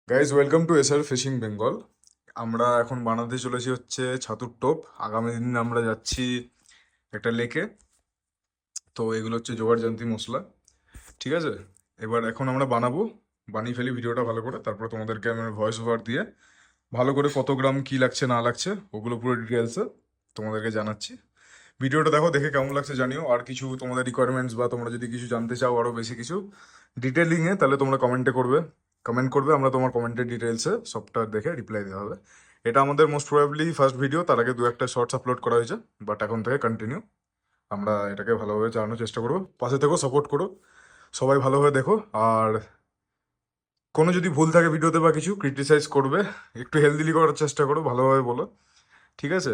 Guys welcome to SR fishing Bengal. আমরা এখন বানাতে চলেছি হচ্ছে ছাতুর টোপ। আগামী দিন আমরা যাচ্ছি একটা লেকে। তো এগুলো হচ্ছে জোগাড় জান্তি মশলা, ঠিক আছে। এবার এখন আমরা বানাবো, বানিয়ে ফেলি ভিডিওটা ভালো করে, তারপর তোমাদেরকে আমি ভয়েস ওভার দিয়ে ভালো করে কত গ্রাম কি লাগছে না লাগছে ওগুলো পুরো ডিটেলসে তোমাদেরকে জানাচ্ছি। ভিডিওটা দেখো, দেখে কেমন লাগছে জানিও। আর কিছু তোমাদের রিকোয়ারমেন্টস বা তোমরা যদি কিছু জানতে চাও আরও বেশি কিছু ডিটেলিংয়ে, তাহলে তোমরা কমেন্ট করবে, আমরা তোমার কমেন্টের ডিটেলসে সবটা দেখে রিপ্লাই দেওয়া হবে। এটা আমাদের মোস্ট প্রবাবলি ফার্স্ট ভিডিও, তার আগে দু একটা শর্টস আপলোড করা হয়েছে, বাট এখন থেকে কন্টিনিউ আমরা এটাকে ভালোভাবে চালানোর চেষ্টা করবো। পাশে থেকো, সাপোর্ট করো, সবাই ভালোভাবে দেখো। আর কোনো যদি ভুল থাকে ভিডিওতে বা কিছু ক্রিটিসাইজ করবে, একটু হেলদিলি করার চেষ্টা করো, ভালোভাবে বলো, ঠিক আছে।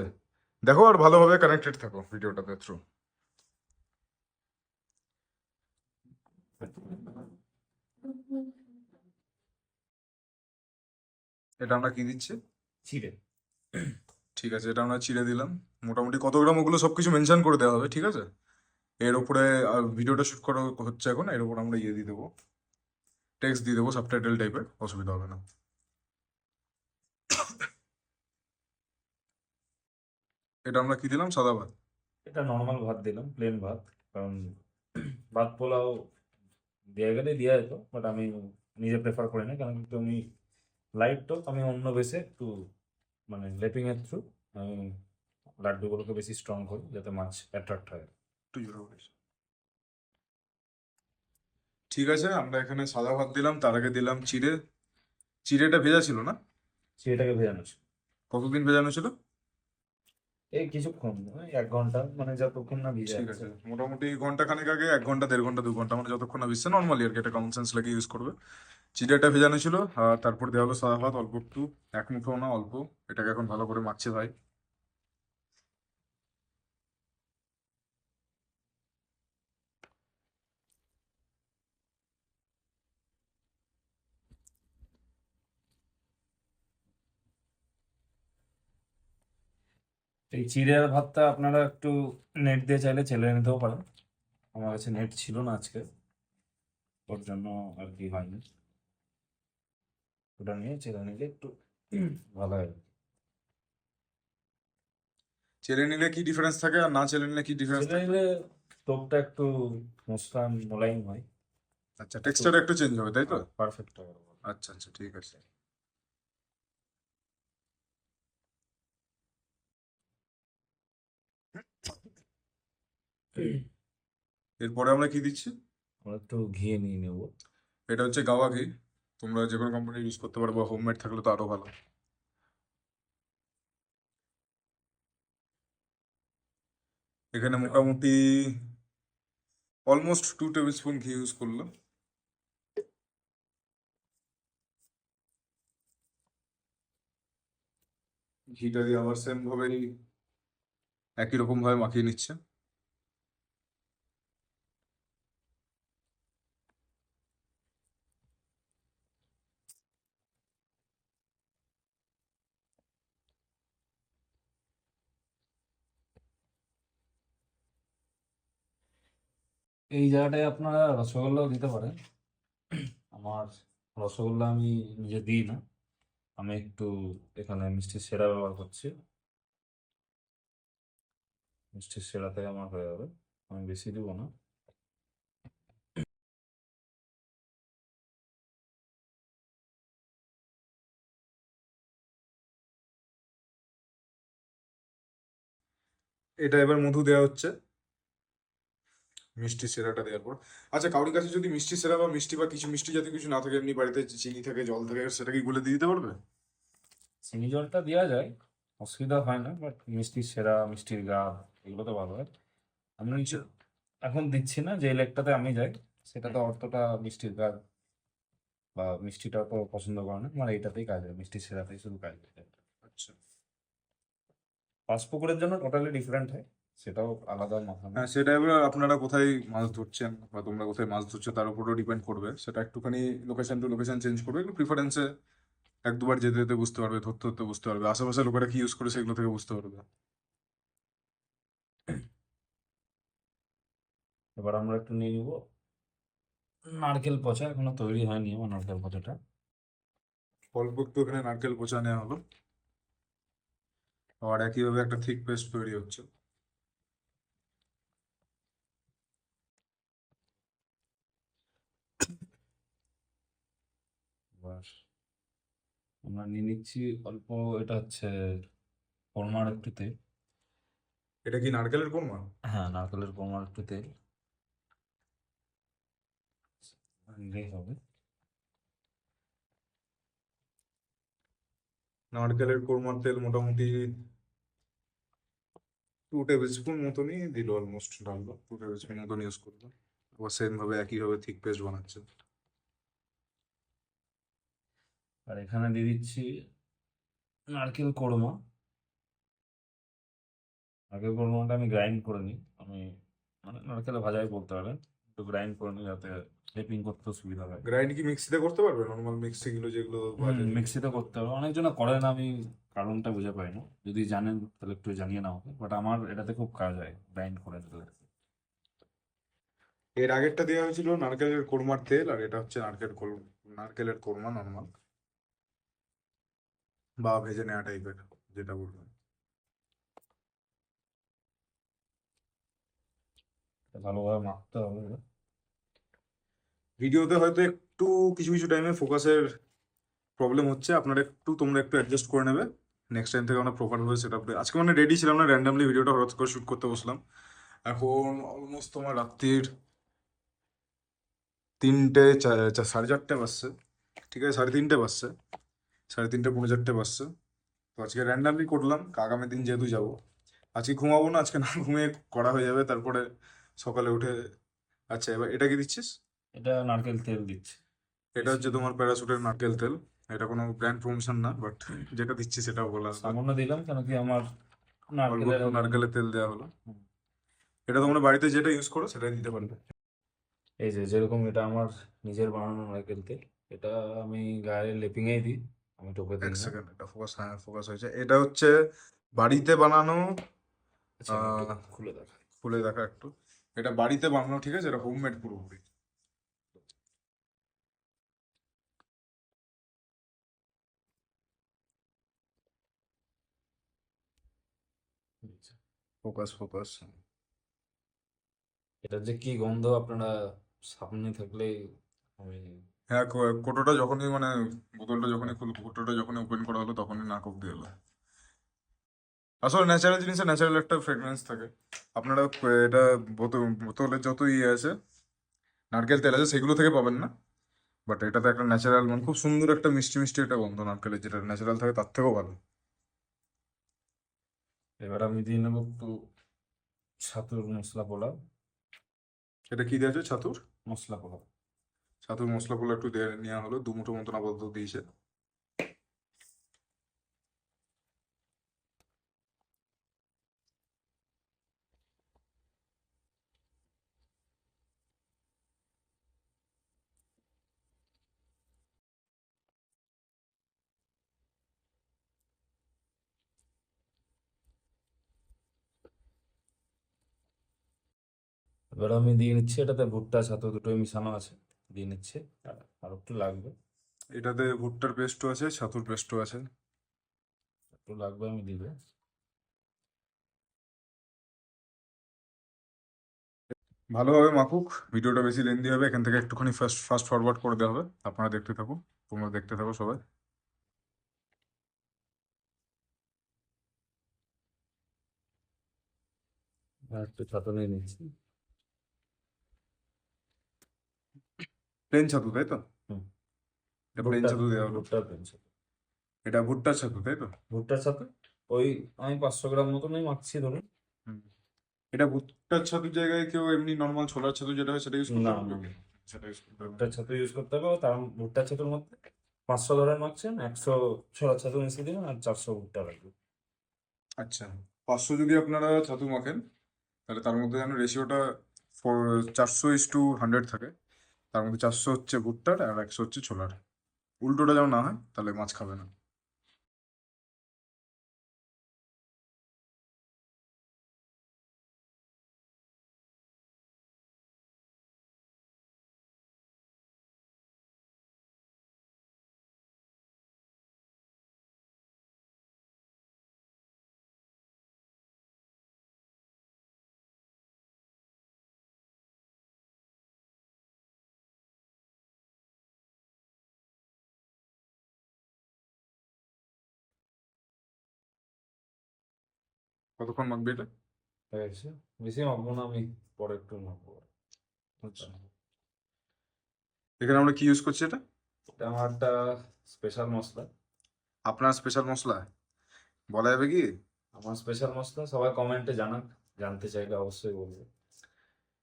দেখো আর ভালোভাবে কানেক্টেড থাকো ভিডিওটাতে থ্রু। এটা আমরা কি দিচ্ছি? চিড়ে। ঠিক আছে, এটা আমরা চিড়ে দিলাম। মোটামুটি কত গ্রাম ওগুলো সব কিছু মেনশন করে দেওয়া হবে, ঠিক আছে। এর উপরে ভিডিওটা শুট করা হচ্ছে এখন, এর উপর আমরা ইয়ে দিয়ে দেবো, টেক্সট দিয়ে দেবো, সাবটাইটেল টাইপের, অসুবিধা হবে না। এটা আমরা কি দিলাম? সাদা ভাত। এটা নর্মাল ভাত দিলাম, প্লেন ভাত। কারণ ভাত পোলাও দেওয়া গেলে দেওয়া যেত, বাট আমি নিজে প্রেফার করি না, কারণ একটু আমি লাইট তো আমি অন্য বেসে একটু মানে লেপিং এর থ্রু আমি লাড্ডুগুলোকে বেশি স্ট্রং করি যাতে মাছ অ্যাট্রাক্ট হয়। একটু জোরে বলিস। ঠিক আছে, আমরা এখানে সাদা ভাত দিলাম, তার আগে দিলাম চিড়ে। চিড়েটা ভেজা ছিল না? সেটাকে ভেজানো ছিল। কতদিন ভেজানো ছিল? এই কিছুক্ষণ, ওই 1 ঘন্টা, মানে যতক্ষণ না ভিজে ঠিক যাচ্ছে। আছে, মোটামুটি ঘন্টা খানেক আগে, 1 ঘন্টা 1.5 ঘন্টা 2 ঘন্টা, মানে যতক্ষণ না ভিজছে, নর্মালি আর কি, এটা কমন সেন্স লাগে ইউজ করবে। চিড়েটা ভেজানো ছিল, আর তারপর দেওয়া হলো সাদা ভাত, অল্প একটু, এক মুঠো না অল্প। এটাকে এখন ভালো করে মাখছে ভাই। এই চিড়ে আর ভাতটা আপনারা একটু নেট দিয়ে চাইলে চেলে নিতেও পারেন। আমার কাছে নেট ছিল না আজকে, ওর জন্য আর কি হয়নি। ওটা নিয়ে চেলে নিলে একটু ভালো হয়। চেলে নিলে কি ডিফারেন্স থাকে আর না চেলে নিলে কি ডিফারেন্স চেলে থাকে? নিলে টোপটা একটু মুসলান মোলায়েম হয়, আচ্ছা, একটু টেক্সচার একটু চেঞ্জ হবে, তাই তো? পারফেক্ট হবে। আচ্ছা আচ্ছা, ঠিক আছে। এরপরে আমরা কি দিচ্ছি? আমরা একটু ঘি নিয়ে নেবো। এটা হচ্ছে গাওয়া ঘি। তোমরা যে কোনো কোম্পানি ইউজ করতে পারো, বা হোমমেড থাকলে তো আরো ভালো। এখানে মোটামুটি অলমোস্ট 2 টেবিল স্পুন ঘি ইউজ করলো। ঘিটা দিয়ে আবার সেম ভাবেই একই রকম ভাবে মাখিয়ে নিচ্ছে। এই জায়গাটায় আপনারা রসগোল্লাও দিতে পারেন। আমার রসগোল্লা আমি নিজে দিই না, আমি একটু এখানে মিষ্টির সেরা ব্যবহার করছি। মিষ্টির সেরাতে আমার হয়ে যাবে, আমি বেশি দিব না। এটা এবার মধু দেওয়া হচ্ছে মিষ্টি সেরাটা দেওয়ার পর। আচ্ছা, কারোর কাছে যদি মিষ্টি সেরা বা মিষ্টি বা কিছু মিষ্টি জাতীয় কিছু না থাকে, এমনি বাড়িতে চিনি থাকে, জল থাকে, সেটা কি গুলে দিয়ে দিতে পারবে? চিনি জলটা দেওয়া যায়, অসুবিধা হয় না, বাট মিষ্টির সেরা, মিষ্টির গা, এগুলো তো ভালো হয়। আমি আচ্ছা। এখন দিচ্ছি না, যে লেকটাতে আমি যাই সেটাতে অতটা মিষ্টির গা বা মিষ্টিটা তো পছন্দ করে না, আমার এইটাতেই কাজ হয়, মিষ্টির সেরাতেই শুধু কাজ হয়। আচ্ছা। পাঁচপুকুরের জন্য টোটালি ডিফারেন্ট হয়, সেটাও আলাদা মাখানো। হ্যাঁ, সেটা এবার আপনারা কোথায় মাছ ধরছেন বা তোমরা কোথায় মাছ ধরছো তার উপরও ডিপেন্ড করবে। সেটা একটুখানি লোকেশন টু লোকেশন চেঞ্জ করবে, একটু প্রিফারেন্সে এক দুবার যেতে যেতে বুঝতে পারবে, ধরতে ধরতে বুঝতে পারবে, আশেপাশে লোকেরা কি ইউজ করে সেগুলো থেকে বুঝতে পারবে। এবার আমরা একটু নিয়ে নিব নারকেল পচা, এখনো তৈরি হয়নি আমার নারকেল পচাটা। অল্প একটু এখানে নারকেল কোচা নেওয়া হলো, আর একইভাবে একটা থিক পেস্ট তৈরি হচ্ছে। এবার আমরা নিয়ে নিচ্ছি অল্প, এটা হচ্ছে কোরমার একটু তেল। এটা কি নারকেলের কোরমা? হ্যাঁ, নারকেলের কোরমার একটু তেল নিলেই হবে। নারকেলের কোরমার তেল মোটামুটি 2 টেবিল স্পুন মতনই দিল, অলমোস্ট ঢাললো, 2 টেবিল স্পুন মতন ইউজ করলো। আবার সেম ভাবে একইভাবে থিক পেস্ট বানাচ্ছে। আর এখানে দিয়ে দিচ্ছি নারকেল কোরমা। নারকেল কোরমাটা আমি গ্রাইন্ড করে নিই, আমি মানে নারকেলে ভাজাই বলতে পারেন, একটু গ্রাইন্ড করে নিই যাতে শেপিং করতে সুবিধা হয়। গ্রাইন্ড কি মিক্সিতে করতে পারবে? নর্মাল মিক্সি গুলো যেগুলো বাজারে বিক্রি মিক্সিতে হয়? করতে হবে, অনেকজনে করে না, আমি কারণটা বুঝে পাই না, যদি জানেন তাহলে একটু জানিয়ে না আমাকে, বাট আমার এটাতে খুব কাজ হয় গ্রাইন্ড করে নিলে। এর আগেরটা দেওয়া হয়েছিল নারকেলের কোরমার তেল, আর এটা হচ্ছে নারকেলের কোরমা নর্মাল, বা ভেজে নেওয়া টাইপের, যেটা বলবেন। এটা ভালোভাবে মাখতে হবে এবার। ভিডিওতে হয়তো একটু কিছু কিছু টাইমে ফোকাসের প্রবলেম হচ্ছে, আপনারা একটু তোমরা একটু অ্যাডজাস্ট করে নেবে। নেক্সট টাইম থেকে আমরা প্রপার ভাবে সেট আপ, আজকে মানে রেডি ছিলাম না, র্যান্ডামলি ভিডিওটা হঠাৎ করে শুট করতে বসলাম। এখন অলমোস্ট তোমার রাত্রির 3টে, 4:30 বাজছে। ঠিক আছে, 3:30 বাজছে, 3:30 4:30 বাজছে। তো আজকে র্যান্ডামলি করলাম, আগামী দিন যেহেতু যাবো, আজকে ঘুমাবো না, আজকে না ঘুমিয়ে করা হয়ে যাবে, তারপরে সকালে উঠে। আচ্ছা, এবার এটা কি দিচ্ছিস? এটা নারকেল তেল দিচ্ছি এটা বেশি হচ্ছে না। তোমার প্যারাশুটের নারকেল তেল। এটা কোনো ব্র্যান্ড প্রমোশন না, বাট যেটা দিচ্ছি সেটাও বলা হলো। সামান্য দিলাম কেন কি আমার অল্প নারকেলের একটু নারকেলের তেল দেওয়া হলো। হুম, এটা তোমরা বাড়িতে যেটা ইউজ করো সেটাই দিতে পারবে। এই যে যেরকম এটা আমার নিজের বানানো নারকেল তেল, এটা আমি গায়ে লেপিংয়েই দিই, আমি টোপে এক দিই না। সেকেন্ড, এটা ফোকাস, হ্যাঁ ফোকাস হয়েছে। এটা হচ্ছে বাড়িতে বানানো। আচ্ছা, আমি একটু আহ খুলে দেখাই। খুলে দেখা একটু। এটা বাড়িতে বানানো, ঠিক আছে, এটা হোমমেড পুরোপুরি। আচ্ছা। Focus focus. এটার যে কি গন্ধ আপনারা সামনে থাকলে আমি হ্যাঁ, কোটোটা যখনই মানে বোতলটা যখনই কোটোটা যখনই ওপেন করা হলো তখনই নাক অব্দি এলো। আসলে ন্যাচারাল জিনিসে ন্যাচারাল একটা ফ্রেগরেন্স থাকে। আপনারা এটা বোতলের যত ইয়ে আছে, নারকেল তেল আছে, সেগুলো থেকে পাবেন না। বাট এটাতে একটা ন্যাচারাল, মানে খুব সুন্দর একটা মিষ্টি মিষ্টি একটা গন্ধ নারকেলের, যেটা ন্যাচারাল থাকে তার থেকেও ভালো। এবার আমি দিয়ে নেবো একটু ছাতুর মশলা পোলাও। এটা কি দিয়েছে? ছাতুর? মশলা পোলাও। ছাতুর মশলা গুলো একটু দিয়ে নেওয়া হলো, 2 মুঠো মতন আপাতত দিয়েছে। এবার আমি দিয়ে নিচ্ছি, এটাতে ভুট্টা ছাতু দুটোই মিশানো আছে, দিয়ে নিচ্ছি। আর একটু লাগবে, এটাতে ভুট্টার পেস্টও আছে, ছাতুর পেস্টও আছে। একটু লাগবে, আমি দিবে। ভালোভাবে মাখুক, ভিডিওটা বেশি লেন্দি হবে, এখান থেকে একটুখানি ফাস্ট ফাস্ট ফরওয়ার্ড করে দেওয়া হবে। আপনারা দেখতে থাকুন, তোমরা দেখতে থাকো সবাই। আর একটু ছাতু নিয়ে নিচ্ছি। প্লেন ছাতু তাই তো? হুম, এটা প্লেন ভুট্টা ছাতু দেওয়া হলো। ভুট্টার প্লেন ছাতু। এটা ভুট্টার ছাতু তাই তো? ভুট্টার ছাতু ওই আমি 500 গ্রাম মতনই মাখছি ধরুন। হুম। এটা ভুট্টার ছাতুর জায়গায় কেউ এমনি নর্মাল ছোলার ছাতু যেটা হয় সেটা ইউজ করতে না পারবে? না না, সেটা ইউজ করতে পারবে না। ভুট্টার ছাতু ইউজ করতে হবে, তার ভুট্টার ছাতুর মধ্যে 500 ধরে মাখছেন, 100 ছোলা ছাতু মিশিয়ে দিবেন, আর 400 ভুট্টা লাগবে। আচ্ছা, 500 যদি আপনারা ছাতু মাখেন, তাহলে তার মধ্যে যেন রেশিওটা 400:100 থাকে। তার মধ্যে 400 হচ্ছে ভুট্টার আর 100 হচ্ছে ছোলার। উল্টোটা যেন না হয়, তাহলে মাছ খাবে না। কতক্ষণ মাখবি এটা? হয়ে গেছে। বেশি মাখবো না, আমি পরে একটু মাখবো। আচ্ছা, এখানে আমরা কি ইউজ করছি এটা? এটা আমার একটা স্পেশাল মশলা। আপনার স্পেশাল মশলা বলা যাবে কি? আমার স্পেশাল মশলা সবাই কমেন্টে জানাক, জানতে চাইলে অবশ্যই বলবো।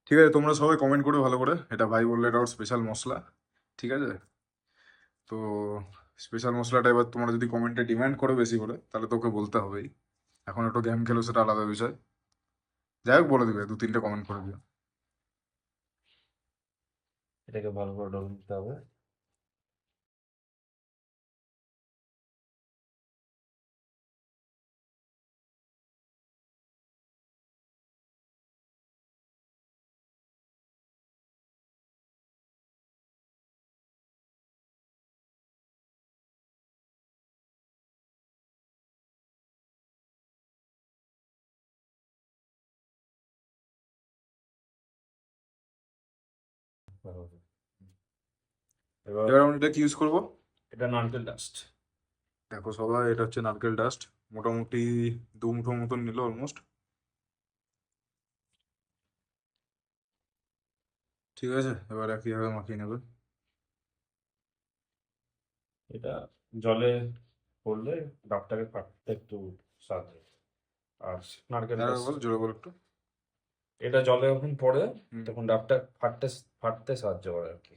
ঠিক আছে, তোমরা সবাই কমেন্ট করো ভালো করে, এটা ভাই বললে এটা ওর স্পেশাল মশলা। ঠিক আছে, তো স্পেশাল মশলাটা এবার তোমরা যদি কমেন্টে ডিমান্ড করো বেশি করে, তাহলে তোকে বলতে হবেই। এখন একটু গেম খেলো, সেটা আলাদা বিষয়। যাই হোক, বলে দিবে, 2-3টে কমেন্ট করে দিও। এটাকে ভালো করে ডলে নিতে হবে। ভালো করে। এবার এবার আমরা এটা কি ইউজ করবো? এটা নারকেল ডাস্ট। দেখো সবাই, এটা হচ্ছে নারকেল ডাস্ট। মোটামুটি 2 মুঠো মতন নিল অলমোস্ট। ঠিক আছে, এবার একইভাবে মাখিয়ে নেবে। এটা জলে পড়লে ডাবটাকে কাটতে একটু সাহায্য করে। আর নারকেল আর ডাস্ট, বল, জোরে বল একটু। এটা জলে যখন পড়ে হুম। তখন ডাবটা ফাটতে ফাটতে সাহায্য করে আর কি,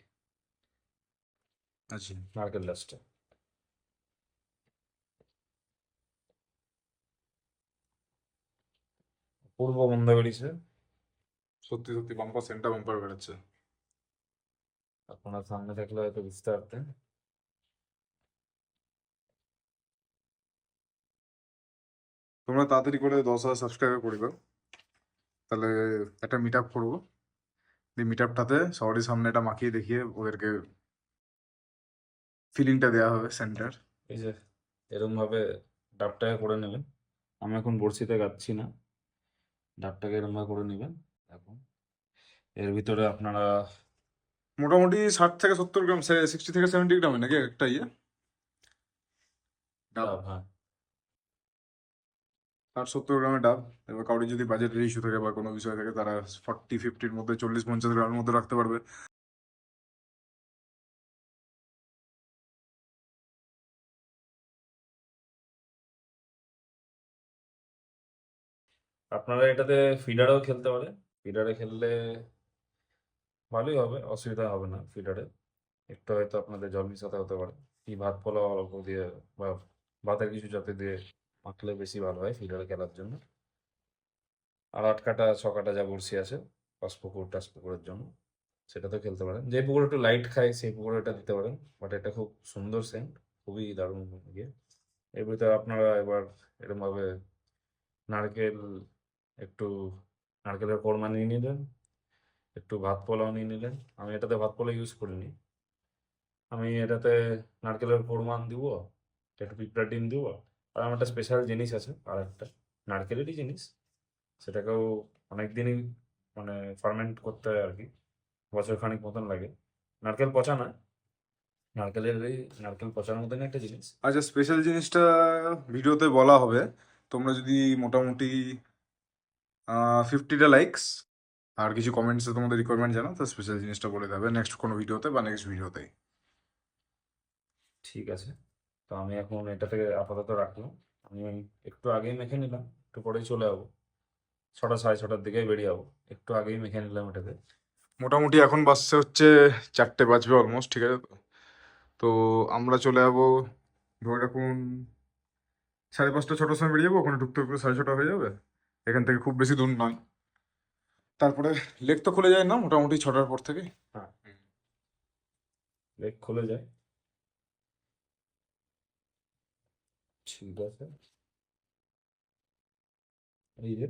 আচ্ছা, নারকেল ডাস্টে। পূর্ব বন্ধ বেরিয়েছে। সত্যি সত্যি বাম্পার সেন্টটা বাম্পার বেরোচ্ছে। আপনার সামনে থাকলে হয়তো বুঝতে পারতেন। তোমরা তাড়াতাড়ি করে 10,000 সাবস্ক্রাইবার করে দাও, তাহলে একটা মিট আপ করবো। এই মিট আপটাতে সবারই সামনে এটা মাখিয়ে দেখিয়ে ওদেরকে ফিলিংটা দেওয়া হবে সেন্টার। এই যে এরকম ভাবে ডাবটাকে করে নেবেন। আমি এখন বড়শিতে গাচ্ছি না, ডাবটাকে এরকম ভাবে করে নেবেন। এখন এর ভিতরে আপনারা মোটামুটি 60 থেকে 70 গ্রাম, 60 থেকে 70 গ্রামে নাকি একটা ইয়ে ডাব। ডাব, হ্যাঁ 60-70 গ্রামের ডাব। এবার কাউরি যদি বাজেটের ইস্যু থাকে বা কোনো বিষয় থাকে, তারা 40-50-র মধ্যে, 40-50 গ্রামের মধ্যে রাখতে পারবে। আপনারা এটাতে ফিডারেও খেলতে পারেন। ফিডারে খেললে ভালোই হবে, অসুবিধা হবে না ফিডারে। একটু হয়তো আপনাদের জল মিশাতে হতে পারে, কি ভাত পোলাও অল্প দিয়ে বা ভাতের কিছু যাতে দিয়ে মাখলে বেশি ভালো হয় ফিডারে খেলার জন্য। আর 8 কাটা 6 কাটা যা বড়শি আছে পাঁচপুকুর টাচপুকুরের জন্য, সেটাতে খেলতে পারেন। যে পুকুর একটু লাইট খায় সেই পুকুরে এটা দিতে পারেন, বাট এটা খুব সুন্দর সেন্ট, খুবই দারুণ ইয়ে। এর ভিতরে আপনারা এবার এরকমভাবে নারকেল, একটু নারকেলের কোড়মা নিয়ে নিলেন, একটু ভাত পোলাও নিয়ে নিলেন। আমি এটাতে ভাত পোলাও ইউজ করিনি, আমি এটাতে নারকেলের কোড়মা দিব, একটু পিঁপড়ার ডিম দিব। আর আমার একটা স্পেশাল জিনিস আছে, আর একটা নারকেলেরই জিনিস, সেটাকেও অনেক দিনই মানে ফার্মেন্ট করতে হয় আর কি, বছর খানিক মতন লাগে। নারকেল পচা না, নারকেলের এই নারকেল পচানোর মতন একটা জিনিস। আচ্ছা, স্পেশাল জিনিসটা ভিডিওতে বলা হবে। তোমরা যদি মোটামুটি 50টা লাইকস আর কিছু কমেন্টসে তোমাদের রিকোয়ারমেন্ট জানাও, তো স্পেশাল জিনিসটা বলে দেবে নেক্সট কোনো ভিডিওতে বা নেক্সট ভিডিওতেই। ঠিক আছে, তো আমি এখন এটা থেকে আপাতত রাখলাম। আমি একটু আগেই মেখে নিলাম, একটু পরেই চলে যাবো। 6টা 6:30টার দিকে বেরিয়ে যাবো, একটু আগেই মেখে নিলাম এটাকে। মোটামুটি এখন বাজছে হচ্ছে 4টে বাজবে অলমোস্ট, ঠিক আছে তো? তো আমরা চলে যাবো, ধরে রাখুন 5:30 6টার সময় বেরিয়ে যাবো। ওখানে ঢুকতে ঢুকতে 6:30 হয়ে যাবে। এখান থেকে খুব বেশি দূর নয়। তারপরে লেক তো খুলে যায় না মোটামুটি 6টার পর থেকে। হ্যাঁ, লেগ খুলে যায়। ঠিক আছে, এই যে